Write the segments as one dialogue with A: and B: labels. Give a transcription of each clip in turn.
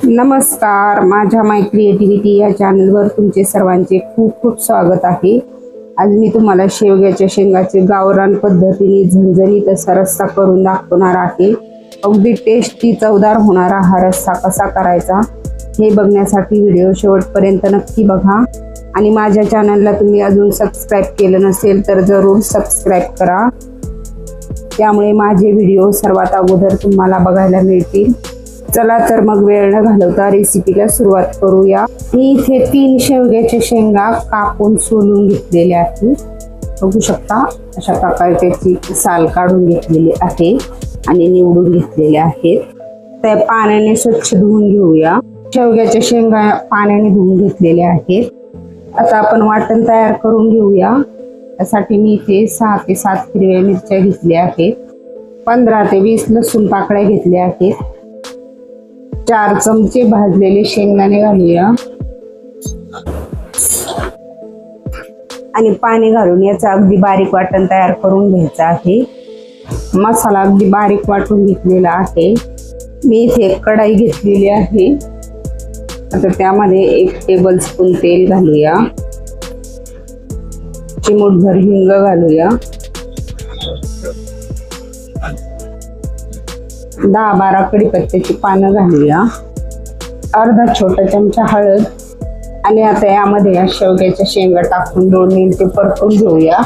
A: नमस्कार, माझ्या माय क्रिएटिव्हिटी या चॅनलवर तुमचे सर्वांचे खूप खूप स्वागत आहे। आज मी तुम्हाला शेवग्याच्या शेंगाचे गावरान पद्धतीने झणझणीत असा रस्सा करून दाखवणार आहे। अगदी टेस्टी चवदार होणारा हा रस्सा कसा करायचा हे बघण्यासाठी व्हिडिओ शेवटपर्यंत नक्की बघा आणि माझ्या चॅनलला तुम्ही अजून सबस्क्राइब केलं नसेल तर जरूर सबस्क्राइब करा, त्यामुळे माझे व्हिडिओ सर्वात अगोदर तुम्हाला बघायला मिळतील। चला तर मग वेळ न घालवता रेसिपीला सुरुवात करूया। मी इथे 3 शेवग्याच्या शेंगा कापून सोलून घेतलेल्या आहेत। बघू शकता अशा प्रकारे त्याची साल काढून घेतलेली आहे आणि निवडून घेतलेले आहेत। त्या पाण्याने स्वच्छ धुवून घेऊया। शेवग्याच्या शेंगा पाण्याने धुवून घेतलेल्या आहेत। आता आपण वाटण तयार करून घेऊया। त्यासाठी मी इथे 6 ते 7 हिरव्या मिरच्या घेतल्या आहेत। 15 ते 20 लसूण पाकळ्या घेतल्या आहेत। 4 चमचे भाजलेले शेंगदाणे घालूया आणि पाणी घालून याचा अगदी बारीक वाटण तयार करून घ्यायचा आहे। मसाला अगदी बारीक वाटून घेतलेला आहे। मी इथे एक कढाई घेतलेली आहे। आता त्यामध्ये 1 टेबलस्पून तेल घालूया, चिमूटभर हिंग घालूया, 10-12 कढीपत्त्याची पानं घालूया, अर्धा छोटा चमचा हळद आणि आता यामध्ये या शेवग्याच्या शेंगा टाकून 2 मिनिटे परतून घेऊया।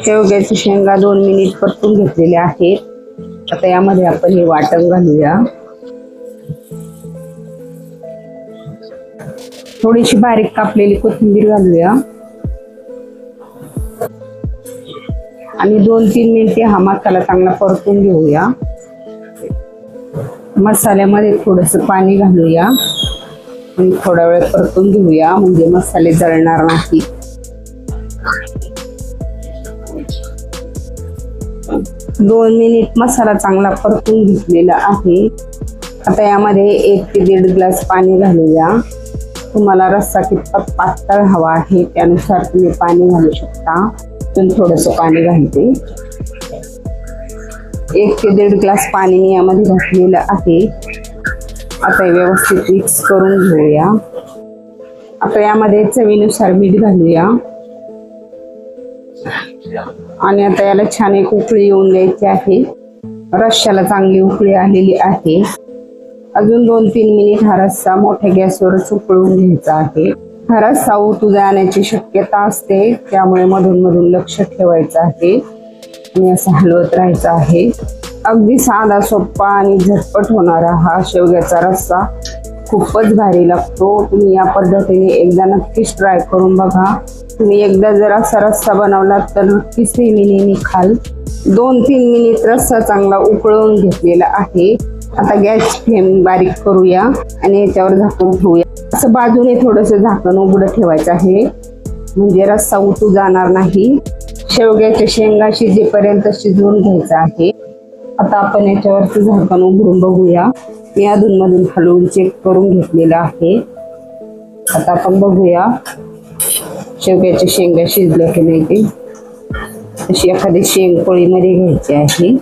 A: शेवग्याची शेंगा 2 मिनिट परतून घेतलेले आहेत। आता यामध्ये आपण हे वाटण घालूया, थोडीशी बारीक कापलेली कोथिंबीर घालूया आणि 2-3 मिनिटे हा मसाला चांगला परतून घेऊया। मसाल्यामध्ये थोडंसं पाणी घालूया आणि थोडा वेळ परतून घेऊया, म्हणजे मसाले जळणार नाही। 2 मिनिट मसाला चांगला परतून घेतलेला आहे। आता यामध्ये 1 ते 1.5 ग्लास पाणी घालूया। तुम्हाला रस्सा कितपत पातळ हवा आहे त्यानुसार तुम्ही पाणी घालू शकता। थोडंसं पाणी घालते, 1 ते 1.5 ग्लास पाणी मी यामध्ये घातलेलं आहे। आता व्यवस्थित मिक्स करून घेऊया। आता यामध्ये चवीनुसार मीठ घालूया आणि आता याला छान एक उकळी येऊन द्यायची आहे। रश्श्याला चांगली उकळी आलेली आहे। अजून 2-3 मिनिट हा रस्सा मोठ्या गॅसवरच उकळून घ्यायचा आहे। हा रस्सा उतू जाण्याची शक्यता असते, त्यामुळे मधून मधून लक्ष ठेवायचं आहे आणि असं हलवत राहायचं आहे। अगदी साधा सोपा आणि झटपट होणारा हा शेवग्याचा रस्सा खूपच भारी लागतो। तुम्ही या पद्धतीने एकदा नक्कीच ट्राय करून बघा। तुम्ही एकदा जर असा रस्सा बनवला तर नक्कीच नेहमी खाल। 2-3 मिनिट रस्सा चांगला उकळून घेतलेला आहे। आता गॅस फ्लेम बारीक करूया आणि याच्यावर झाकून ठेवूया। असं बाजूने थोडंसं झाकण उघडं ठेवायचं आहे, म्हणजे रस्सा उतू जाणार नाही। शेवग्याच्या शेंगा शिजेपर्यंत शिजवून घ्यायचं आहे। आता आपण याच्यावरचं झाकण उघडून बघूया। मी अधूनमधून हलवून चेक करून घेतलेलं आहे। आता आपण बघूया शेवग्याच्या शेंगा शिजल्या की नाही ते। अशी एखादी शेंग पोळीमध्ये घ्यायची आहे,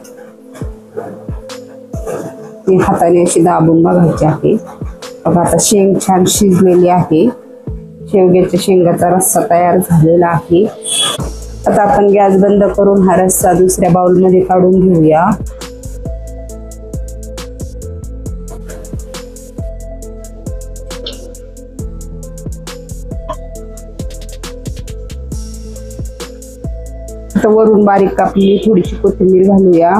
A: ती हाताने अशी दाबून बघायची आहे। बघा आता शेंग छान शिजलेली आहे। शेवग्याच्या शेंगाचा रस्सा तयार झालेला आहे। आता आपण गॅस बंद करून हा रस्सा दुसऱ्या बाउलमध्ये काढून घेऊया। आता वरून बारीक कापलेली थोडीशी कोथिंबीर घालूया।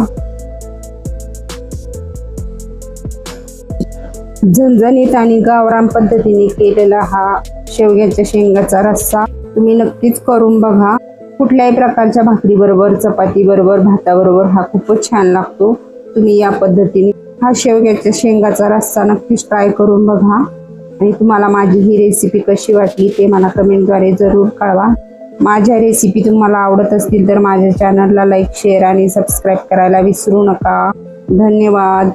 A: झणझणीत आणि गावरान पद्धतीने केलेला हा शेवग्याच्या शेंगाचा रस्सा तुम्ही नक्कीच करून बघा। कुठल्याही प्रकारच्या भाकरी बरोबर, चपाती बरोबर, भाताबरोबर हा खूपच छान लागतो। तुम्ही या पद्धतीने हा शेवग्याच्या शेंगाचा रस्सा नक्कीच ट्राय करून बघा आणि तुम्हाला माझी ही रेसिपी कशी वाटली ते मला कमेंटद्वारे जरूर कळवा। माझ्या रेसिपी तुम्हाला आवडत असतील तर माझ्या चॅनलला लाईक, शेअर आणि सबस्क्राईब करायला विसरू नका। धन्यवाद।